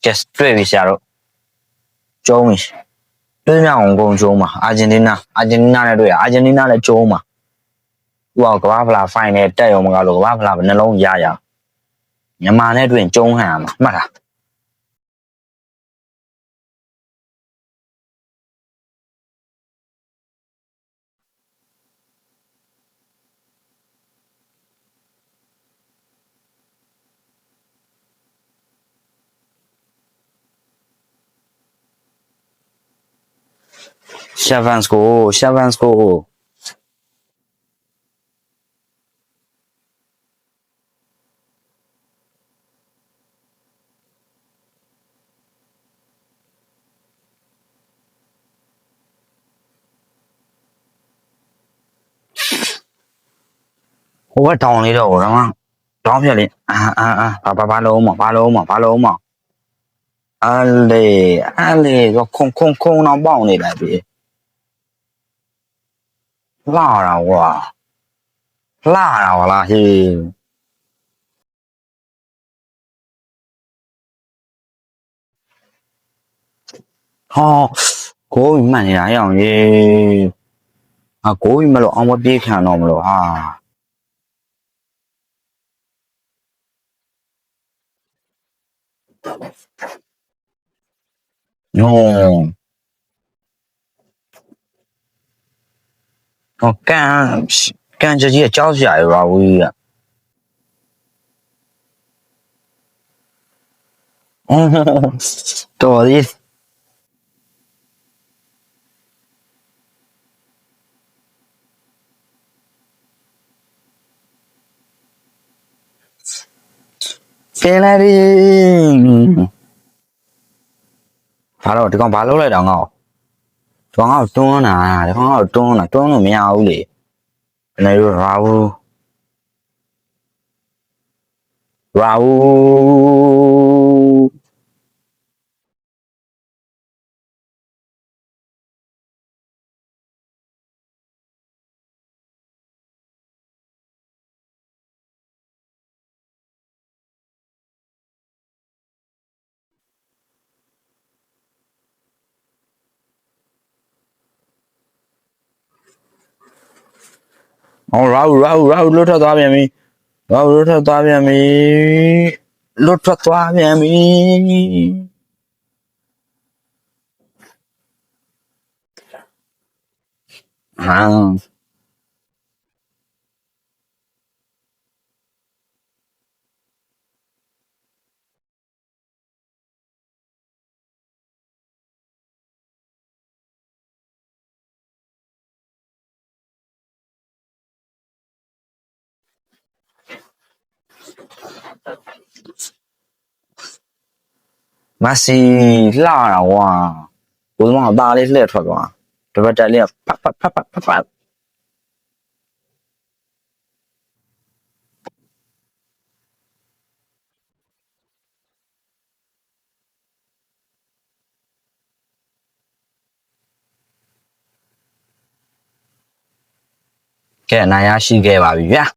just တွေ့ပြီဆရာတို့ကျုံးပြီတွေ့မြအောင်ကုန်ကျုံးမှာအာဂျင်တီးနာနဲ့တွေ့အာဂျင်တီးနာလည်းကျုံးမှာသူကကမ္ဘာဖလားဖိုင်နယ်တက်ရုံမကလို့ကမ္ဘာဖလားနှလုံးရမြန်မာနဲ့တွေ့ရင်ကျုံးဟန်ရမှာမှတ်လား7 scoreဟိုကတောင်းလေးတော့တော့တောင်းပြလေဘာလုံးမအဲ့လေတော့ခုံတော့ပေါက်နေလိုက်ပြီလာတာကွာလာတာဟလားဟေးဟောကိုယ်မှန်နေတာရအောင်ရေးကိုယ်မလို့အောင်မပြေးခံတော့မလို့ဟာညောဟောကန်ကြီးကကြောက်စရာရွာဝီးอ่ะတော်သေးဖင်လာရီဘာလို့ဒီကောင်ဘာလုပ်လိုက်တော့ငါ့ကိုငါ့ကိုတွန်းတာဒီကောင်ငါ့ကိုတွန်းလို့မရဘူးလေဘယ်လိုရာဘူးရာဘူးလွတ်ထွက်သွားပြန်ပြီလွတ်ထွက်သွားပြန်ပြီဟာမစီလှတာကွာဘုံတော့ဒါလေးလှည့်ထွက်သွားတပတ်တက်လေးဖတ်ကဲနိုင်ရရှိခဲ့ပါပြီဗျာ